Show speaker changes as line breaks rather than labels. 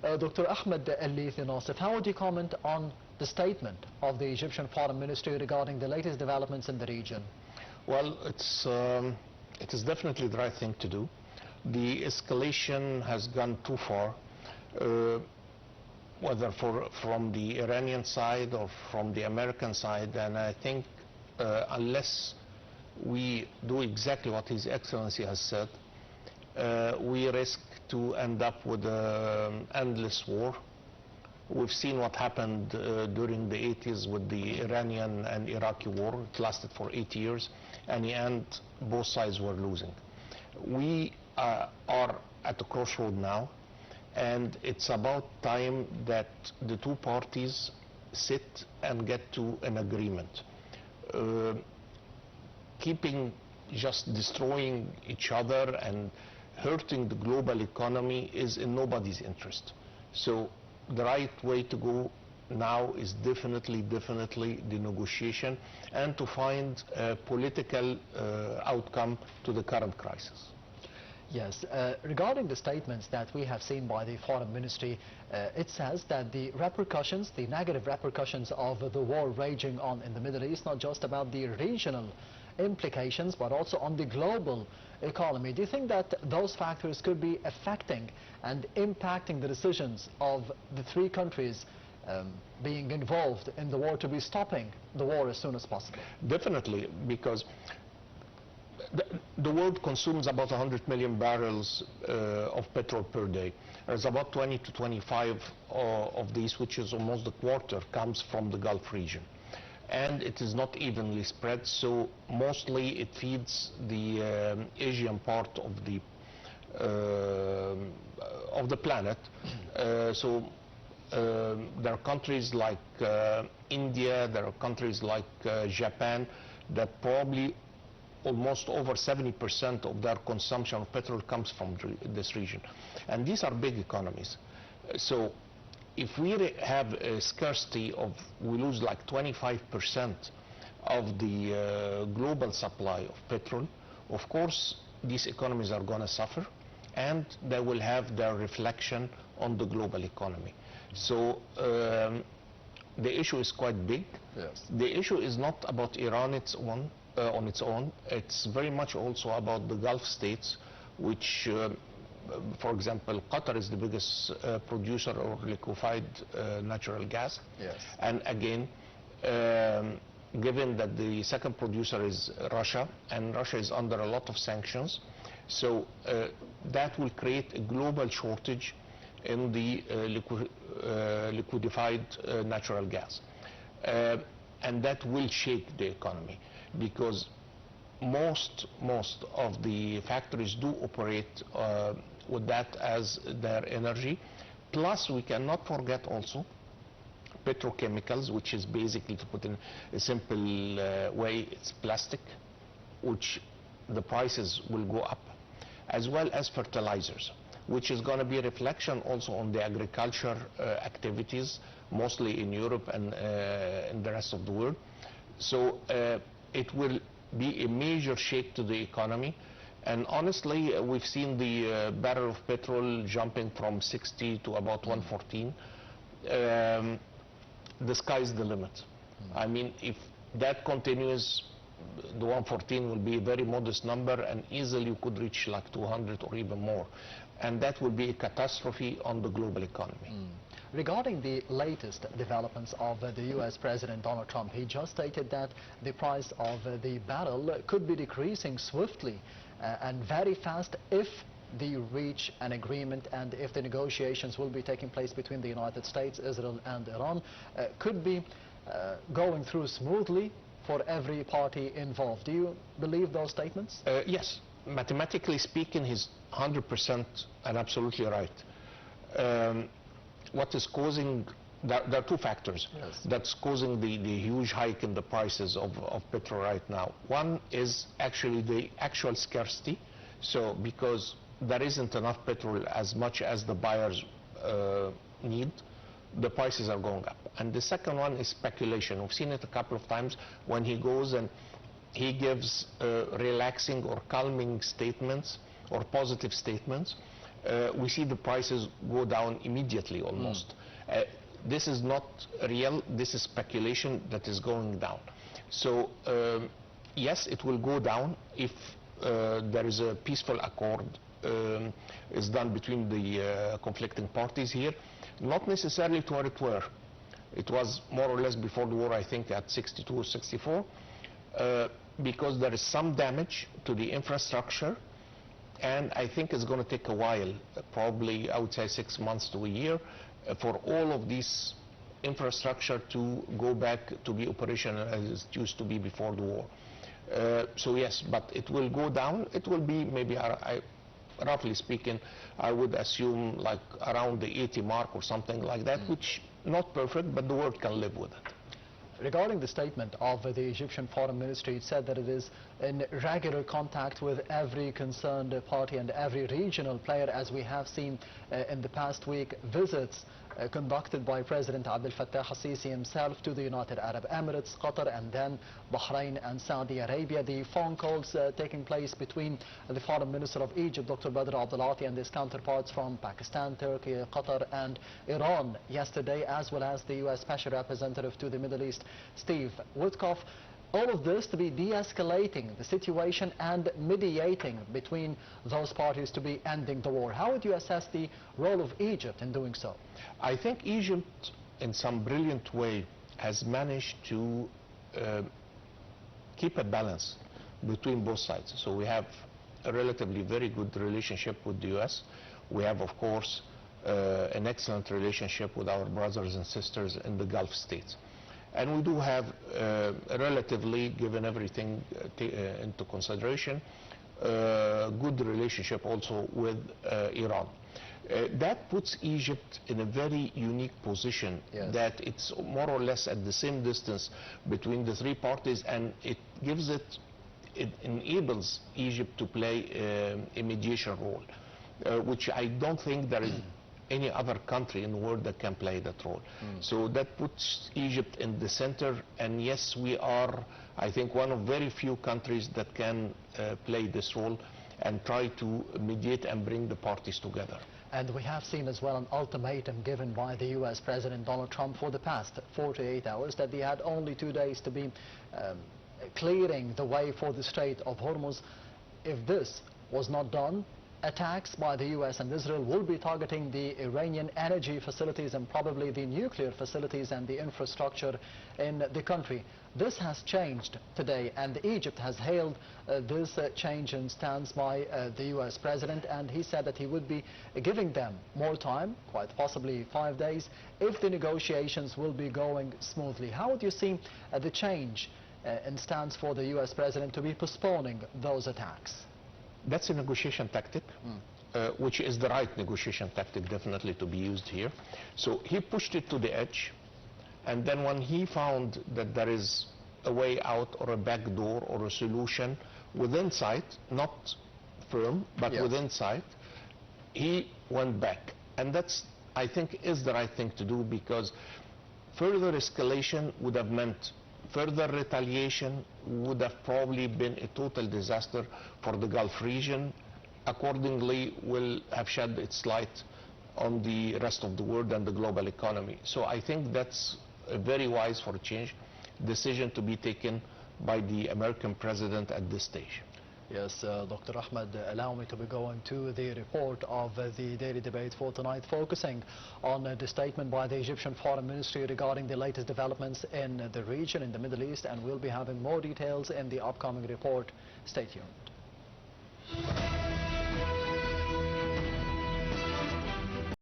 Dr. Ahmed Leithy, how would you comment on the statement of the Egyptian Foreign Ministry regarding the latest developments in the region?
Well, it is definitely the right thing to do. The escalation has gone too far, whether from the Iranian side or from the American side, and I think unless we do exactly what His Excellency has said, we risk to end up with an endless war. We've seen what happened during the 80s with the Iranian and Iraqi war. It lasted for 8 years, and in the end, both sides were losing. We are at a crossroad now, and it's about time that the two parties sit and get to an agreement. Just destroying each other and hurting the global economy is in nobody's interest. So the right way to go now is definitely the negotiation and to find a political outcome to the current crisis.
Yes, regarding the statements that we have seen by the Foreign Ministry, it says that the repercussions, the negative repercussions of the war raging on in the Middle East, not just about the regional implications, but also on the global economy. Do you think that those factors could be affecting and impacting the decisions of the three countries being involved in the war to be stopping the war as soon as possible?
Definitely, because the world consumes about 100 million barrels of petrol per day. There's about 20 to 25 of these, which is almost a quarter, comes from the Gulf region. And it is not evenly spread, so mostly it feeds the Asian part of the planet. There are countries like India, there are countries like Japan that probably almost over 70% of their consumption of petrol comes from this region. And these are big economies. So if we have a scarcity of, we lose like 25% of the global supply of petrol, of course these economies are going to suffer, and they will have their reflection on the global economy. So the issue is quite big.
Yes.
The issue is not about Iran on its own. It's very much also about the Gulf states, which for example, Qatar is the biggest producer of liquefied natural gas.
Yes.
And again, given that the second producer is Russia, and Russia is under a lot of sanctions, so that will create a global shortage in the liquefied natural gas. And that will shake the economy, because most of the factories do operate with that as their energy. Plus, we cannot forget also petrochemicals, which is basically, to put in a simple way, it's plastic, which the prices will go up, as well as fertilizers, which is going to be a reflection also on the agriculture activities, mostly in Europe and in the rest of the world. So it will be a major shake to the economy. And honestly, we've seen the barrel of petrol jumping from 60 to about 114. The sky's the limit. I mean, if that continues, the 114 will be a very modest number, and easily you could reach like 200 or even more. And that will be a catastrophe on the global economy.
Regarding the latest developments of the US President Donald Trump, he just stated that the price of the barrel could be decreasing swiftly and very fast if they reach an agreement, and if the negotiations will be taking place between the United States, Israel and Iran could be going through smoothly for every party involved. Do you believe those statements?
Yes. Mathematically speaking, he's 100% and absolutely right. What is causing, there are two factors that's causing the huge hike in the prices of petrol right now. One is actually the actual scarcity, so because there isn't enough petrol as much as the buyers need, the prices are going up. And the second one is speculation. We've seen it a couple of times when he goes and he gives relaxing or calming statements or positive statements, we see the prices go down immediately almost. This is not real, this is speculation that is going down. So yes, it will go down if there is a peaceful accord is done between the conflicting parties here, not necessarily to where it were. It was more or less before the war, I think, at 62 or 64, because there is some damage to the infrastructure, and I think it's going to take a while, probably I would say 6 months to a year, for all of these infrastructure to go back to be operational as it used to be before the war. So yes, but it will go down. It will be maybe, roughly speaking, I would assume like around the 80 mark or something like that, which not perfect, but the world can live with it.
Regarding the statement of the Egyptian Foreign Ministry, it said that it is in regular contact with every concerned party and every regional player, as we have seen in the past week, visits conducted by President Abdel Fattah al-Sisi himself to the United Arab Emirates, Qatar, and then Bahrain and Saudi Arabia. The phone calls taking place between the Foreign Minister of Egypt, Dr. Badr Abdulati, and his counterparts from Pakistan, Turkey, Qatar, and Iran yesterday, as well as the U.S. Special Representative to the Middle East, Steve Witkoff. All of this to be de-escalating the situation and mediating between those parties to be ending the war. How would you assess the role of Egypt in doing so?
I think Egypt, in some brilliant way, has managed to keep a balance between both sides. So we have a relatively very good relationship with the U.S. We have, of course, an excellent relationship with our brothers and sisters in the Gulf states. And we do have, relatively, given everything into consideration, good relationship also with Iran. That puts Egypt in a very unique position, yes, that it's more or less at the same distance between the three parties, and it enables Egypt to play a mediation role, which I don't think there is any other country in the world that can play that role. So that puts Egypt in the center, and yes, we are, I think, one of very few countries that can play this role and try to mediate and bring the parties together.
And we have seen as well an ultimatum given by the U.S. President Donald Trump for the past 48 hours that they had only 2 days to be clearing the way for the Strait of Hormuz. If this was not done, attacks by the U.S. and Israel will be targeting the Iranian energy facilities and probably the nuclear facilities and the infrastructure in the country. This has changed today, and Egypt has hailed this change in stance by the U.S. President, and he said that he would be giving them more time, quite possibly 5 days, if the negotiations will be going smoothly. How would you see the change in stance for the U.S. President to be postponing those attacks?
That's a negotiation tactic, which is the right negotiation tactic, definitely, to be used here. So he pushed it to the edge, and then when he found that there is a way out or a back door or a solution within sight, not firm, but yes, within sight, he went back. And that's, I think, is the right thing to do, because further escalation would have meant further retaliation, would have probably been a total disaster for the Gulf region. Accordingly, will have shed its light on the rest of the world and the global economy. So I think that's a very wise, for a change, decision to be taken by the American president at this stage.
Yes, Dr. Ahmed, allow me to be going to the report of the daily debate for tonight, focusing on the statement by the Egyptian Foreign Ministry regarding the latest developments in the region, in the Middle East, and we'll be having more details in the upcoming report. Stay tuned.